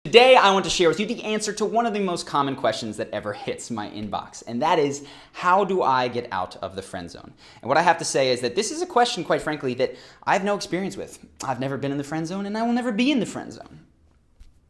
Today, I want to share with you the answer to one of the most common questions that ever hits my inbox, and that is, how do I get out of the friend zone? And what I have to say is that this is a question, quite frankly, that I have no experience with. I've never been in the friend zone, and I will never be in the friend zone.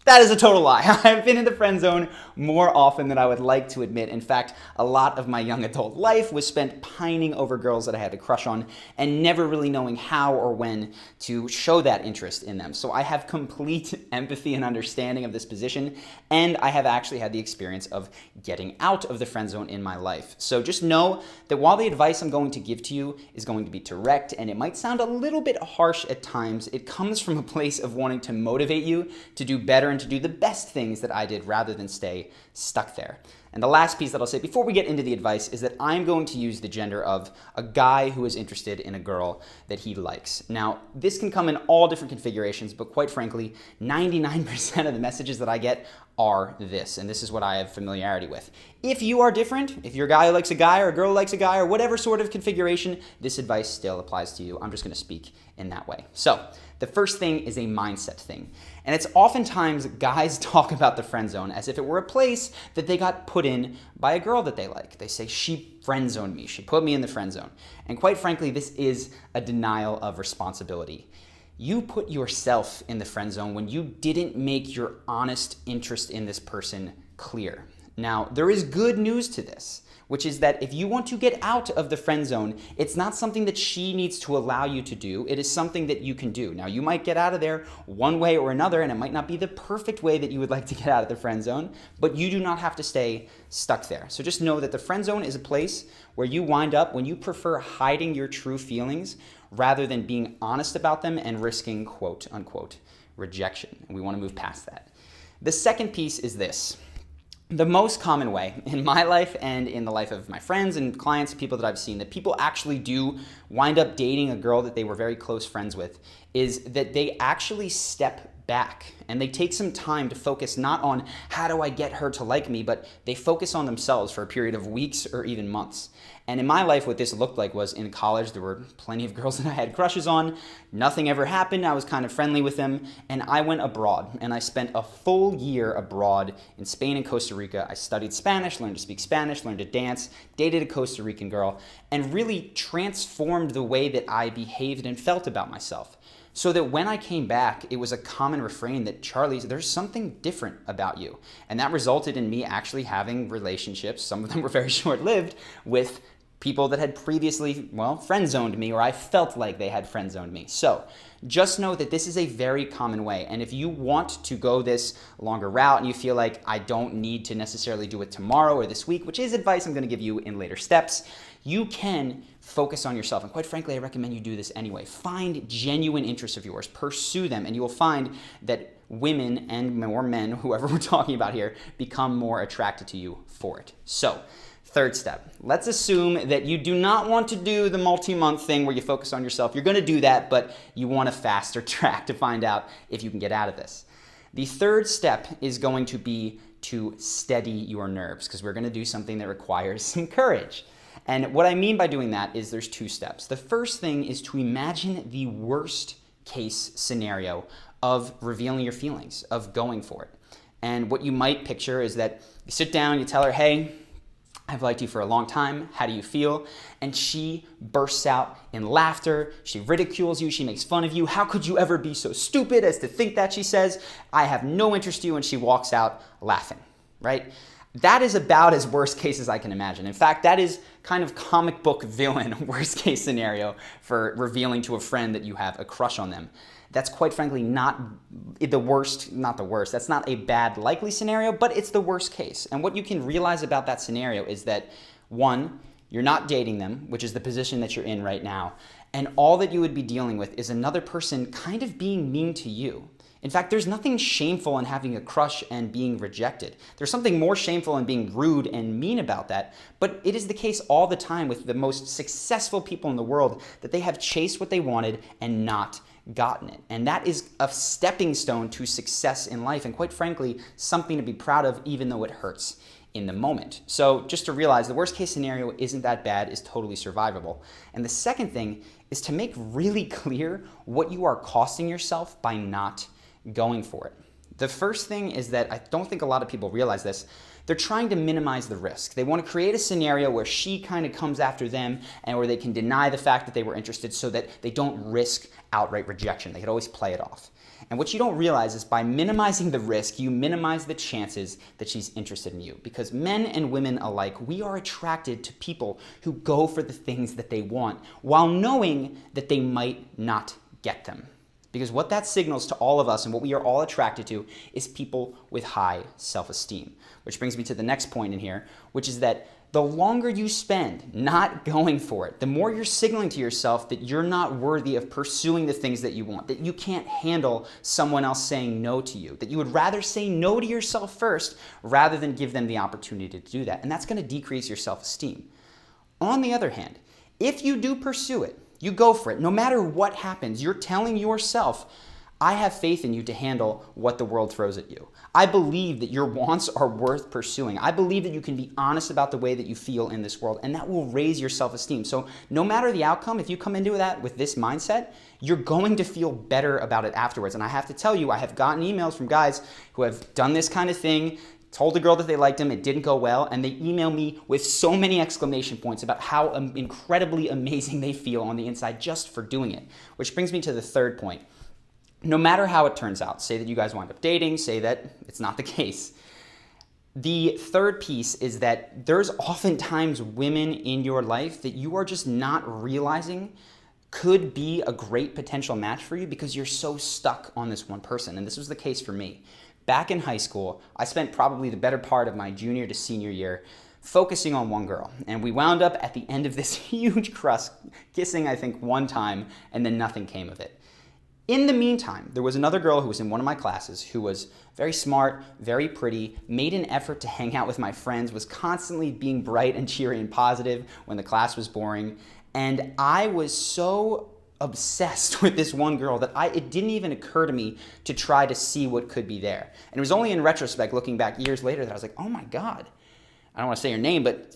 That is a total lie. I've been in the friend zone more often than I would like to admit. In fact, a lot of my young adult life was spent pining over girls that I had a crush on and never really knowing how or when to show that interest in them. So I have complete empathy and understanding of this position, and I have actually had the experience of getting out of the friend zone in my life. So just know that while the advice I'm going to give to you is going to be direct and it might sound a little bit harsh at times, it comes from a place of wanting to motivate you to do better and to do the best things that I did rather than stay stuck there. And the last piece that I'll say before we get into the advice is that I'm going to use the gender of a guy who is interested in a girl that he likes. Now, this can come in all different configurations, but quite frankly, 99% of the messages that I get are this, and this is what I have familiarity with. If you are different, if you're a guy who likes a guy or a girl who likes a guy or whatever sort of configuration, this advice still applies to you. I'm just going to speak in that way. So, the first thing is a mindset thing. And it's oftentimes guys talk about the friend zone as if it were a place that they got put in by a girl that they like. They say, she friend zoned me, she put me in the friend zone. And quite frankly, this is a denial of responsibility. You put yourself in the friend zone when you didn't make your honest interest in this person clear. Now, there is good news to this, which is that if you want to get out of the friend zone, it's not something that she needs to allow you to do. It is something that you can do. Now, you might get out of there one way or another, and it might not be the perfect way that you would like to get out of the friend zone, but you do not have to stay stuck there. So just know that the friend zone is a place where you wind up when you prefer hiding your true feelings rather than being honest about them and risking quote unquote rejection. And we want to move past that. The second piece is this. The most common way in my life and in the life of my friends and clients, people that I've seen, that people actually do wind up dating a girl that they were very close friends with, is that they actually step back and they take some time to focus not on how do I get her to like me, but they focus on themselves for a period of weeks or even months. And in my life, what this looked like was in college, there were plenty of girls that I had crushes on. Nothing ever happened. I was kind of friendly with them. And I went abroad and I spent a full year abroad in Spain and Costa Rica. I studied Spanish, learned to speak Spanish, learned to dance, dated a Costa Rican girl, and really transformed the way that I behaved and felt about myself. So that when I came back, it was a common refrain that, Charlie, there's something different about you. And that resulted in me actually having relationships, some of them were very short-lived, with people that had previously, friend zoned me, or I felt like they had friend zoned me. So just know that this is a very common way. And if you want to go this longer route and you feel like I don't need to necessarily do it tomorrow or this week, which is advice I'm going to give you in later steps, you can focus on yourself. And quite frankly, I recommend you do this anyway. Find genuine interests of yours, pursue them, and you will find that women and more men, whoever we're talking about here, become more attracted to you for it. So, third step, let's assume that you do not want to do the multi-month thing where you focus on yourself. You're going to do that, but you want a faster track to find out if you can get out of this. The third step is going to be to steady your nerves, because we're going to do something that requires some courage. And what I mean by doing that is there's two steps. The first thing is to imagine the worst case scenario of revealing your feelings, of going for it. And what you might picture is that you sit down, you tell her, hey, I've liked you for a long time. How do you feel? And she bursts out in laughter. She ridicules you. She makes fun of you. How could you ever be so stupid as to think that, she says. I have no interest in you. And she walks out laughing, right? That is about as worst case as I can imagine. In fact, that is kind of comic book villain worst case scenario for revealing to a friend that you have a crush on them. That's quite frankly not the worst, that's not a bad likely scenario, but it's the worst case. And what you can realize about that scenario is that, one, you're not dating them, which is the position that you're in right now, and all that you would be dealing with is another person kind of being mean to you. In fact, there's nothing shameful in having a crush and being rejected. There's something more shameful in being rude and mean about that, but it is the case all the time with the most successful people in the world that they have chased what they wanted and not gotten it. And that is a stepping stone to success in life, and quite frankly, something to be proud of even though it hurts in the moment. So just to realize the worst case scenario isn't that bad, is totally survivable. And the second thing is to make really clear what you are costing yourself by not going for it. The first thing is that I don't think a lot of people realize this. They're trying to minimize the risk. They want to create a scenario where she kind of comes after them and where they can deny the fact that they were interested so that they don't risk outright rejection. They could always play it off. And what you don't realize is by minimizing the risk, you minimize the chances that she's interested in you. Because men and women alike, we are attracted to people who go for the things that they want while knowing that they might not get them. Because what that signals to all of us and what we are all attracted to is people with high self-esteem. Which brings me to the next point in here, which is that the longer you spend not going for it, the more you're signaling to yourself that you're not worthy of pursuing the things that you want, that you can't handle someone else saying no to you, that you would rather say no to yourself first rather than give them the opportunity to do that. And that's going to decrease your self-esteem. On the other hand, if you do pursue it, you go for it, no matter what happens, you're telling yourself, I have faith in you to handle what the world throws at you. I believe that your wants are worth pursuing. I believe that you can be honest about the way that you feel in this world, and that will raise your self-esteem. So no matter the outcome, if you come into that with this mindset, you're going to feel better about it afterwards. And I have to tell you, I have gotten emails from guys who have done this kind of thing, told a girl that they liked him, it didn't go well, and they email me with so many exclamation points about how incredibly amazing they feel on the inside just for doing it. Which brings me to the third point. No matter how it turns out, say that you guys wind up dating, say that it's not the case. The third piece is that there's oftentimes women in your life that you are just not realizing could be a great potential match for you because you're so stuck on this one person. And this was the case for me. Back in high school, I spent probably the better part of my junior to senior year focusing on one girl. And we wound up at the end of this huge crush, kissing, I think, one time, and then nothing came of it. In the meantime, there was another girl who was in one of my classes who was very smart, very pretty, made an effort to hang out with my friends, was constantly being bright and cheery and positive when the class was boring. And I was so obsessed with this one girl that it didn't even occur to me to try to see what could be there. And it was only in retrospect, looking back years later, that I was like, oh my God, I don't want to say her name, but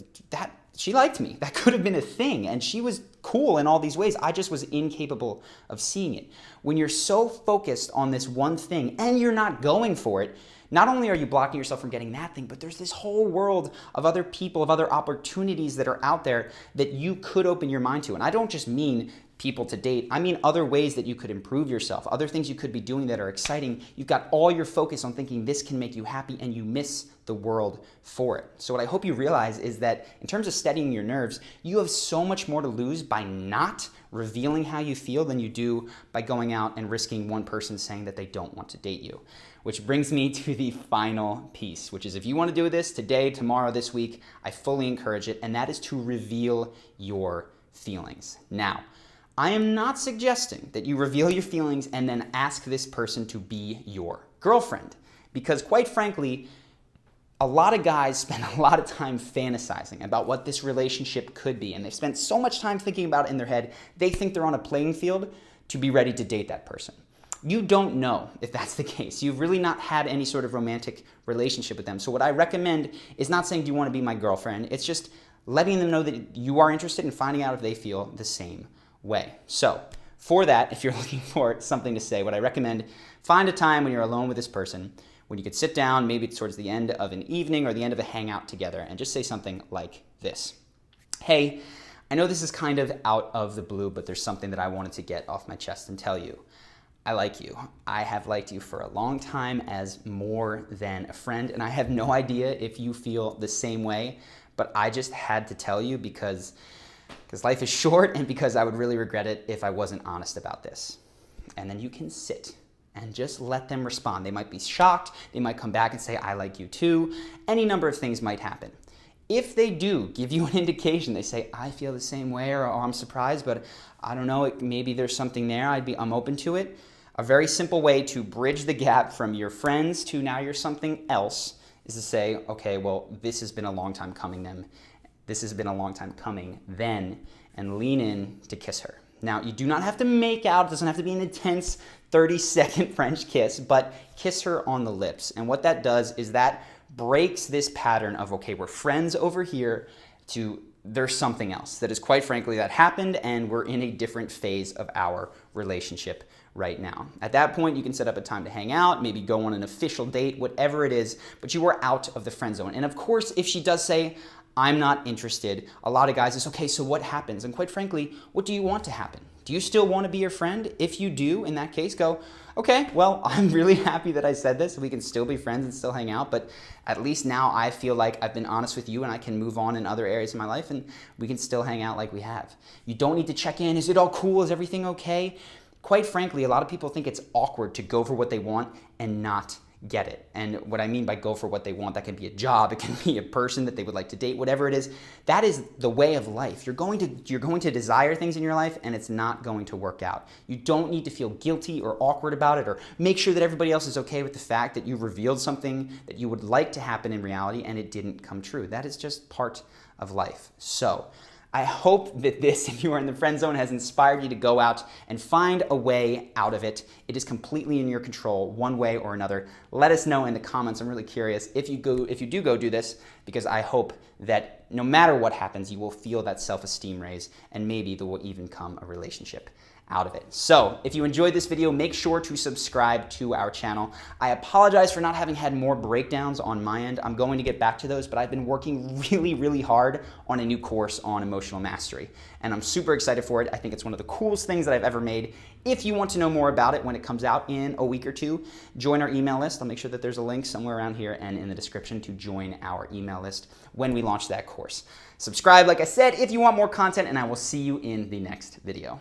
she liked me. That could have been a thing. And she was cool in all these ways. I just was incapable of seeing it. When you're so focused on this one thing and you're not going for it, not only are you blocking yourself from getting that thing, but there's this whole world of other people, of other opportunities that are out there that you could open your mind to. And I don't just mean people to date. I mean other ways that you could improve yourself, other things you could be doing that are exciting. You've got all your focus on thinking this can make you happy and you miss the world for it. So what I hope you realize is that in terms of steadying your nerves, you have so much more to lose by not revealing how you feel than you do by going out and risking one person saying that they don't want to date you. Which brings me to the final piece, which is if you want to do this today, tomorrow, this week, I fully encourage it, and that is to reveal your feelings. Now, I am not suggesting that you reveal your feelings and then ask this person to be your girlfriend, because quite frankly, a lot of guys spend a lot of time fantasizing about what this relationship could be, and they've spent so much time thinking about it in their head, they think they're on a playing field to be ready to date that person. You don't know if that's the case. You've really not had any sort of romantic relationship with them. So what I recommend is not saying, do you want to be my girlfriend? It's just letting them know that you are interested and finding out if they feel the same way. So for that, if you're looking for something to say, what I recommend, find a time when you're alone with this person, when you could sit down, maybe towards the end of an evening or the end of a hangout together, and just say something like this. Hey, I know this is kind of out of the blue, but there's something that I wanted to get off my chest and tell you. I like you. I have liked you for a long time as more than a friend, and I have no idea if you feel the same way, but I just had to tell you because life is short and because I would really regret it if I wasn't honest about this. And then you can sit and just let them respond. They might be shocked. They might come back and say, I like you too. Any number of things might happen. If they do give you an indication, they say, I feel the same way, or I'm surprised, but I don't know, maybe there's something there, I'm open to it. A very simple way to bridge the gap from your friends to now you're something else is to say, okay, well, this has been a long time coming then. This has been a long time coming then, and lean in to kiss her. Now, you do not have to make out. It doesn't have to be an intense 30-second French kiss, but kiss her on the lips. And what that does is that breaks this pattern of, okay, we're friends over here, to there's something else that is, quite frankly, that happened, and we're in a different phase of our relationship right now. At that point, you can set up a time to hang out, maybe go on an official date, whatever it is, but you are out of the friend zone. And of course, if she does say, I'm not interested, a lot of guys is, okay, so what happens? And quite frankly, what do you want to happen? Do you still want to be your friend? If you do, in that case, go, okay, well, I'm really happy that I said this. We can still be friends and still hang out, but at least now I feel like I've been honest with you and I can move on in other areas of my life and we can still hang out like we have. You don't need to check in. Is it all cool? Is everything okay? Quite frankly, a lot of people think it's awkward to go for what they want and not get it. And what I mean by go for what they want, that can be a job, it can be a person that they would like to date, whatever it is. That is the way of life. You're going to desire things in your life and it's not going to work out. You don't need to feel guilty or awkward about it or make sure that everybody else is okay with the fact that you revealed something that you would like to happen in reality and it didn't come true. That is just part of life. So I hope that this, if you are in the friend zone, has inspired you to go out and find a way out of it. It is completely in your control, one way or another. Let us know in the comments. I'm really curious if you do go do this, because I hope that no matter what happens, you will feel that self-esteem raise, and maybe there will even come a relationship out of it. So if you enjoyed this video, make sure to subscribe to our channel. I apologize for not having had more breakdowns on my end. I'm going to get back to those, but I've been working really, really hard on a new course on emotional mastery, and I'm super excited for it. I think it's one of the coolest things that I've ever made. If you want to know more about it when it comes out in a week or two, join our email list. I'll make sure that there's a link somewhere around here and in the description to join our email list when we launch that course. Subscribe, like I said, if you want more content, and I will see you in the next video.